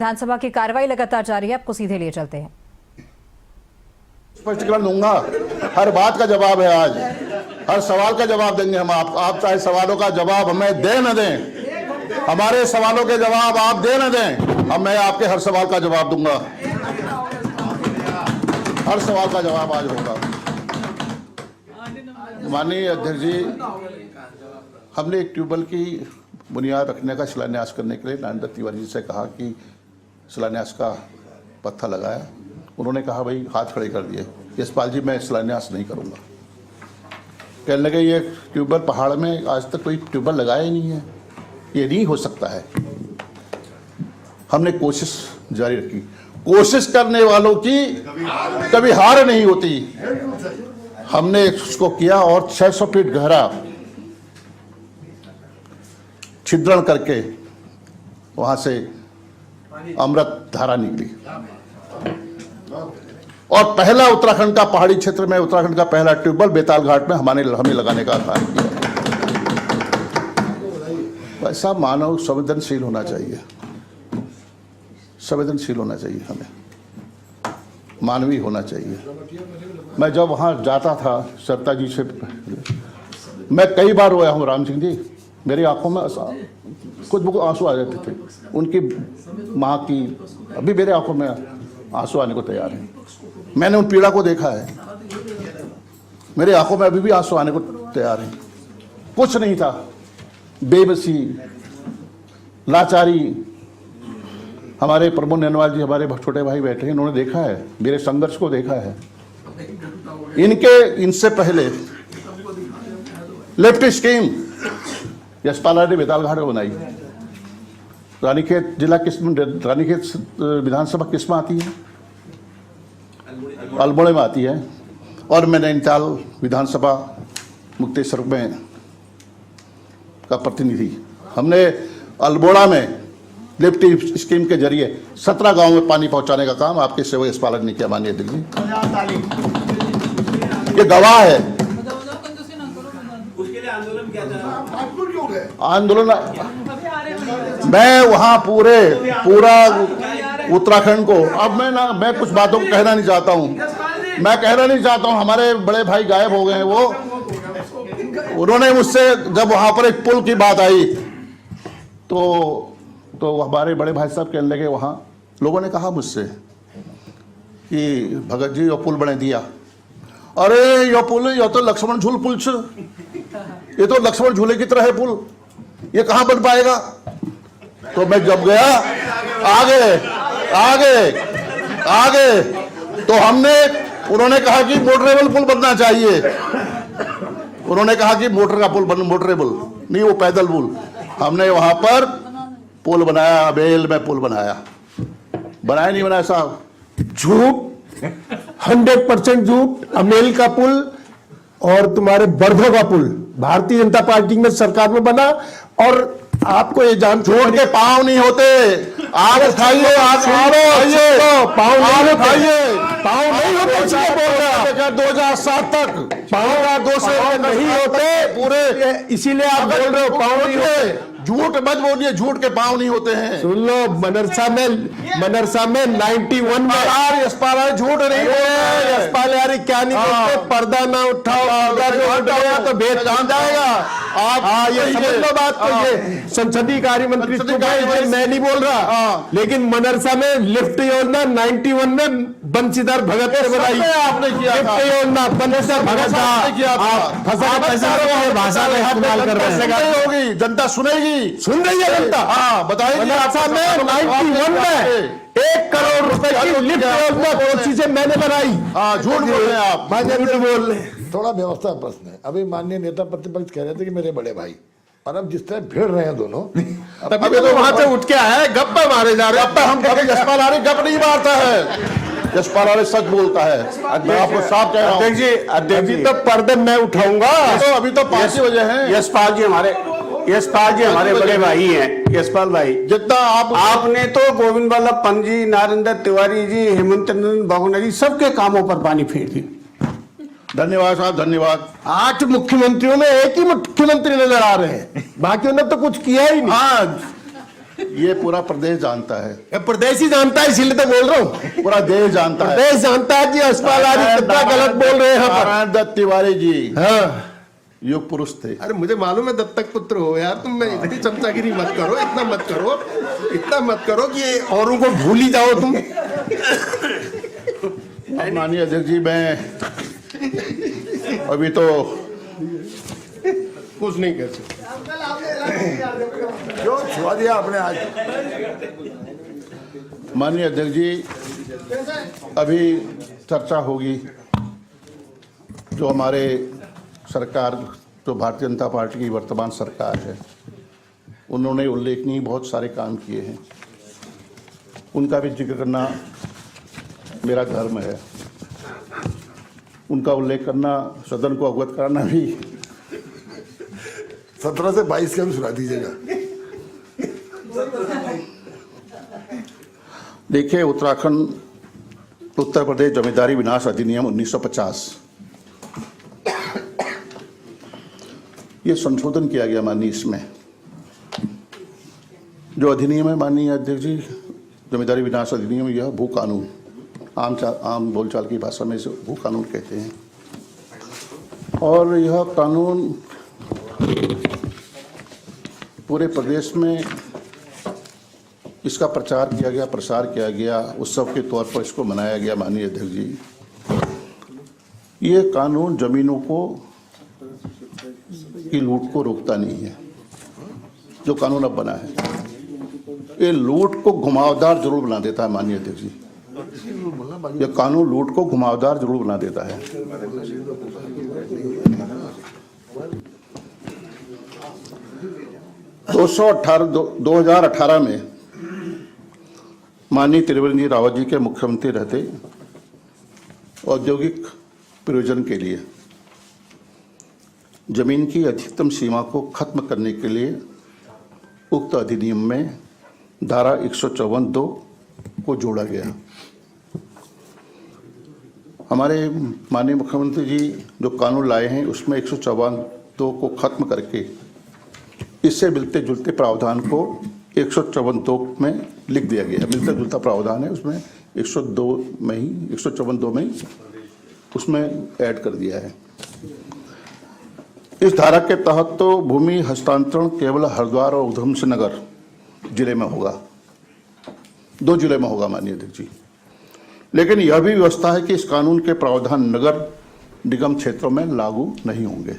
विधानसभा की कार्रवाई लगातार जारी है, आपको सीधे लिए चलते हैं। स्पष्टीकरण दूंगा, हर बात का जवाब है, आज हर सवाल का जवाब देंगे हम। आप चाहे सवालों का जवाब हमें दे न दें, हमारे सवालों के जवाब आप दे न दें, अब मैं आपके हर सवाल का जवाब दूंगा, हर सवाल का जवाब आज होगा। माननीय अध्यक्ष जी, हमने एक ट्यूबवेल की बुनियाद रखने का शिलान्यास करने के लिए नरेंद्र तिवारी जी से कहा कि शिलान्यास का पत्थर लगाया। उन्होंने कहा भाई हाथ खड़े कर दिए, यशपाल जी मैं शिलान्यास नहीं करूंगा। कहने लगे ये ट्यूबवेल पहाड़ में आज तक कोई ट्यूबवेल लगाया ही नहीं है, ये नहीं हो सकता है। हमने कोशिश जारी रखी, कोशिश करने वालों की कभी हार नहीं होती। हमने उसको किया और 600 फीट गहरा छिद्रण करके वहां से अमृत धारा निकली और पहला उत्तराखंड का पहाड़ी क्षेत्र में उत्तराखंड का पहला ट्यूबवेल बेताल घाट में हमें लगाने का काम किया। ऐसा मानव संवेदनशील होना चाहिए, संवेदनशील होना चाहिए, हमें मानवीय होना चाहिए। मैं जब वहाँ जाता था सत्ता जी से, मैं कई बार रोया हूँ राम सिंह जी, मेरी आंखों में कुछ आंसू आ जाते थे। उनकी माँ की अभी मेरे आंखों में आंसू आने को तैयार हैं। मैंने उन पीड़ा को देखा है, मेरे आंखों में अभी भी आंसू आने को तैयार हैं। कुछ नहीं था, बेबसी, लाचारी। हमारे प्रमोद नैनवाल जी, हमारे छोटे भाई बैठे हैं, इन्होंने देखा है, मेरे संघर्ष को देखा है। इनसे पहले लेफ्ट स्कीम यशपाल ने बेताल घाट बनाई। रानीखेत जिला किस रानीखेत विधानसभा किस में आती है? अल्मोड़ा में आती है। और मैं नैनीताल विधानसभा मुक्तेश्वर में का प्रतिनिधि। हमने अल्मोड़ा में लिफ्ट स्कीम के जरिए 17 गांवों में पानी पहुंचाने का काम आपके सेवक यशपाल ने किया। माननीय अध्यक्ष जी, ये गवाह है। आंदोलन मैं वहां पूरा उत्तराखंड को, अब मैं कुछ बातों को कहना नहीं चाहता हूं, हमारे बड़े भाई गायब हो गए हैं। वो उन्होंने मुझसे जब वहां पर एक पुल की बात आई तो हमारे बड़े भाई साहब कहने लगे, वहां लोगों ने कहा मुझसे कि भगत जी यो पुल बना दिया। अरे यो पुल, यो तो लक्ष्मण झूल पुल, ये तो लक्ष्मण झूले की तरह है पुल, ये कहां बन पाएगा? तो मैं जब गया आगे तो उन्होंने कहा कि मोटरेबल पुल बनना चाहिए। उन्होंने कहा कि मोटरेबल नहीं, वो पैदल पुल। हमने वहां पर पुल बनाया, अबेल में पुल बनाया नहीं बनाया साहब? झूठ, 100% झूठ। अमेल का पुल और तुम्हारे बर्धो का पुल भारतीय जनता पार्टी में सरकार में बना। और आपको ये जान, छोड़ के पांव नहीं होते, आग उठाइए, पांव नहीं होते 2007 तक, पांव 2 से नहीं होते पूरे। इसीलिए आप बोल रहे हो पांव नहीं होते। झूठ मत बोलिए, झूठ के पांव नहीं होते हैं। सुन लो, मनरसा में 91 में यशपाल झूठ नहीं, यशपाल यार क्या नहीं बोलते, पर्दा ना उठाओ तो भेद जान जाएगा। आप ये समझ लो बात को। ये संसदीय कार्य मंत्री मैं नहीं बोल रहा, लेकिन मनरसा में लिफ्ट योजना 91 में बंशीधर भगत ने बनाई। आपने किया लिफ्ट योजना बंशीधर भगत भाषा में इस्तेमाल कर रहे हैं। होगी, जनता सुनेगी, सुन रही है जनता। हाँ बताइए, 91 में 1 करोड़ रुपए की लिफ्ट योजना कोची से मैंने बनाई। झूठ बोल रहे हैं आप, झूठ बोल रहे। थोड़ा व्यवस्था प्रश्न है। अभी माननीय नेता प्रतिपक्ष कह रहे थे कि मेरे बड़े भाई, और अब जिस तरह भिड़ रहे हैं दोनों, अभी तो वहां से उठ के आया, गप्पा मारे जा रहे हैं। हम कभी यशपाल आर्य गप नहीं मारता है, यशपाल आर्य सच बोलता है। मैं आपको साफ कह रहा हूँ अध्यक्ष जी, तो पर्दे मैं उठाऊंगा। तो अभी तो 5 बजे हैं। यशपाल जी हमारे बड़े भाई हैं। यशपाल भाई, जितना आपने तो गोविंद वल्लभ पंत जी, नरेंद्र तिवारी जी, हेमंत बहुगुणा जी, सबके कामों पर पानी फेर दिया। धन्यवाद साहब, धन्यवाद। 8 मुख्यमंत्रियों में एक ही मुख्यमंत्री नजर आ रहे हैं, बाकियों ने तो कुछ किया ही नहीं। ये पूरा प्रदेश जानता है, ये प्रदेश ही जानता है, इसीलिए तो बोल रहा हूँ। पूरा देश जानता है। प्रदेश जानता है जी, यशपाल आर्य कितना गलत बोल रहे हैं यहाँ पर। नारायण दत्त तिवारी जी हाँ, युग पुरुष थे। अरे मुझे मालूम है दत्तक पुत्र हो यार तुम, मैं इतनी चमचागिरी मत करो, इतना मत करो, इतना मत करो कि औरों को भूल ही जाओ तुम। माननीय अध्यक्ष जी, मैं अभी तो कुछ नहीं कर सकते। जो छुआ दिया आपने आज। माननीय अध्यक्ष जी, अभी चर्चा होगी जो हमारे सरकार, जो भारतीय जनता पार्टी की वर्तमान सरकार है, उन्होंने उल्लेखनीय बहुत सारे काम किए हैं, उनका भी जिक्र करना मेरा धर्म है। उनका उल्लेख करना, सदन को अवगत कराना भी। 17 से 22 का भी सुना दीजिएगा। देखिए, उत्तर प्रदेश जमींदारी विनाश अधिनियम 1950, ये संशोधन किया गया माननीय। इसमें जो अधिनियम है माननीय अध्यक्ष जी, जमींदारी विनाश अधिनियम, यह भू कानून, आम बोलचाल की भाषा में इसे भू कानून कहते हैं। और यह कानून पूरे प्रदेश में इसका प्रचार किया गया, प्रसार किया गया, उत्सव के तौर पर इसको मनाया गया माननीय अध्यक्ष जी। ये कानून जमीनों को की लूट को रोकता नहीं है। जो कानून अब बना है, ये लूट को घुमावदार जरूर बना देता है माननीय अध्यक्ष जी। यह कानून लूट को घुमावदार जरूर बना देता है। 2018 में माननीय त्रिवेंद्र रावत जी के मुख्यमंत्री रहते, औद्योगिक प्रयोजन के लिए जमीन की अधिकतम सीमा को खत्म करने के लिए उक्त अधिनियम में धारा 154(2) को जोड़ा गया। हमारे माननीय मुख्यमंत्री जी जो कानून लाए हैं, उसमें 154(2) को खत्म करके इससे मिलते जुलते प्रावधान को 154(2) में लिख दिया गया। मिलता जुलता प्रावधान है उसमें 154(2) में ही उसमें ऐड कर दिया है। इस धारा के तहत तो भूमि हस्तांतरण केवल हरिद्वार और उधमसिंह नगर जिले में होगा, 2 जिले में होगा माननीय अध्यक्ष जी। लेकिन यह भी व्यवस्था है कि इस कानून के प्रावधान नगर निगम क्षेत्रों में लागू नहीं होंगे।